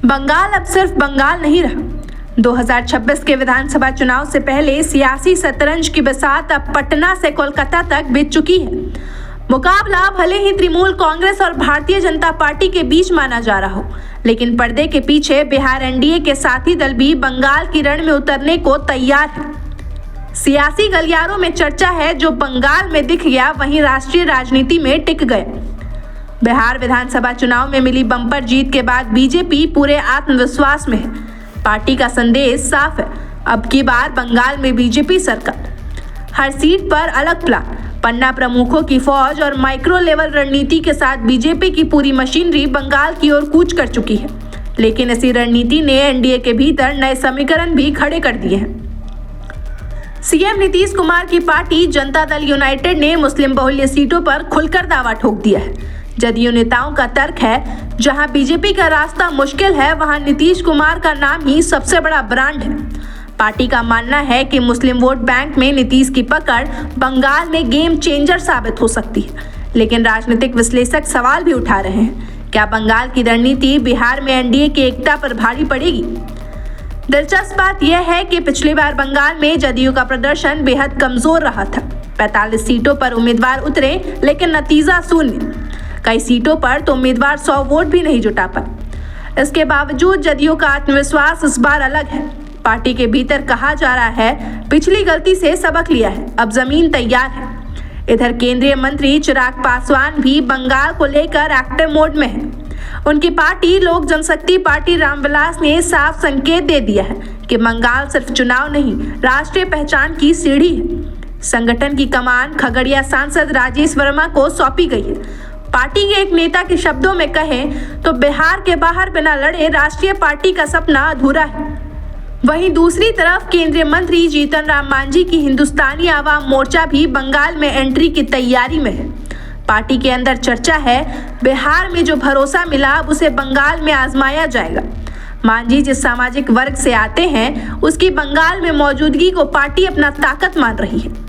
बंगाल अब सिर्फ बंगाल नहीं रहा। 2026 के विधानसभा चुनाव से पहले सियासी शतरंज की बसात अब पटना से कोलकाता तक बीत चुकी है। मुकाबला भले ही तृणमूल कांग्रेस और भारतीय जनता पार्टी के बीच माना जा रहा हो, लेकिन पर्दे के पीछे बिहार एनडीए के साथी दल भी बंगाल की रण में उतरने को तैयार है। सियासी गलियारों में चर्चा है, जो बंगाल में दिख गया वहीं राष्ट्रीय राजनीति में टिक गया। बिहार विधानसभा चुनाव में मिली बम्पर जीत के बाद बीजेपी पूरे आत्मविश्वास में है। पार्टी का संदेश साफ है, अब की बार बंगाल में बीजेपी सरकार। हर सीट पर अलग प्लान, पन्ना प्रमुखों की फौज और माइक्रो लेवल रणनीति के साथ बीजेपी की पूरी मशीनरी बंगाल की ओर कूच कर चुकी है। लेकिन इसी रणनीति ने एनडीए के भीतर नए समीकरण भी खड़े कर दिए हैं। सीएम नीतीश कुमार की पार्टी जनता दल यूनाइटेड ने मुस्लिम बहुल्य सीटों पर खुलकर दावा ठोक दिया है। जदयू नेताओं का तर्क है, जहां बीजेपी का रास्ता मुश्किल है, वहां नीतीश कुमार का नाम ही सबसे बड़ा ब्रांड है। पार्टी का मानना है कि मुस्लिम वोट बैंक में नीतीश की पकड़ बंगाल में गेम चेंजर साबित हो सकती है। लेकिन राजनीतिक विश्लेषक सवाल भी उठा रहे हैं, क्या बंगाल की रणनीति बिहार में एनडीए की एकता पर भारी पड़ेगी? दिलचस्प बात यह है कि पिछली बार बंगाल में जदयू का प्रदर्शन बेहद कमजोर रहा था। 45 सीटों पर उम्मीदवार उतरे, लेकिन नतीजा शून्य। कई सीटों पर तो उम्मीदवार 100 वोट भी नहीं जुटा पाए। इसके बावजूद जदयू का आत्मविश्वास इस बार अलग है। पार्टी के भीतर कहा जा रहा है, पिछली गलती से सबक लिया है, अब जमीन तैयार है। इधर केंद्रीय मंत्री चिराग पासवान भी बंगाल को लेकर एक्टिव मोड में है। उनकी पार्टी लोक जनशक्ति पार्टी रामविलास ने साफ संकेत दे दिया है कि बंगाल सिर्फ चुनाव नहीं, राष्ट्रीय पहचान की सीढ़ी है। संगठन की कमान खगड़िया सांसद राजेश वर्मा को सौंपी गई है। पार्टी के एक नेता के शब्दों में कहें तो बिहार के बाहर बिना लड़े राष्ट्रीय पार्टी का सपना अधूरा है। वहीं दूसरी तरफ केंद्रीय मंत्री जीतन राम मांझी की हिंदुस्तानी आवाम मोर्चा भी बंगाल में एंट्री की तैयारी में है। पार्टी के अंदर चर्चा है, बिहार में जो भरोसा मिला अब उसे बंगाल में आजमाया जाएगा। मांझी जिस सामाजिक वर्ग से आते हैं, उसकी बंगाल में मौजूदगी को पार्टी अपना ताकत मान रही है।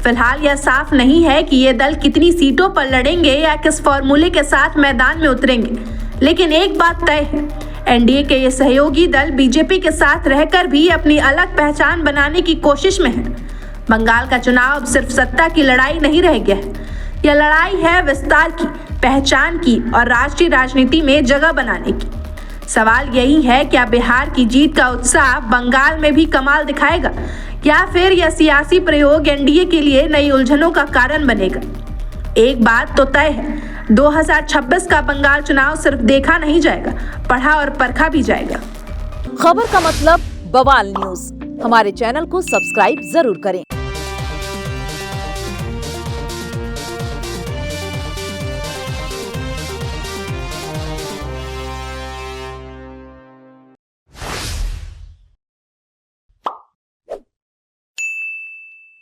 फिलहाल यह साफ नहीं है कि ये दल कितनी सीटों पर लड़ेंगे या किस फॉर्मूले के साथ मैदान में उतरेंगे। लेकिन एक बात तय है, एनडीए के ये सहयोगी दल बीजेपी के साथ रहकर भी अपनी अलग पहचान बनाने की कोशिश में है। बंगाल का चुनाव अब सिर्फ सत्ता की लड़ाई नहीं रह गया है, यह लड़ाई है विस्तार की, पहचान की और राष्ट्रीय राजनीति में जगह बनाने की। सवाल यही है, क्या बिहार की जीत का उत्साह बंगाल में भी कमाल दिखाएगा, या फिर यह सियासी प्रयोग एनडीए के लिए नई उलझनों का कारण बनेगा? एक बात तो तय है, 2026 का बंगाल चुनाव सिर्फ देखा नहीं जाएगा, पढ़ा और परखा भी जाएगा। खबर का मतलब बवाल न्यूज। हमारे चैनल को सब्सक्राइब जरूर करें।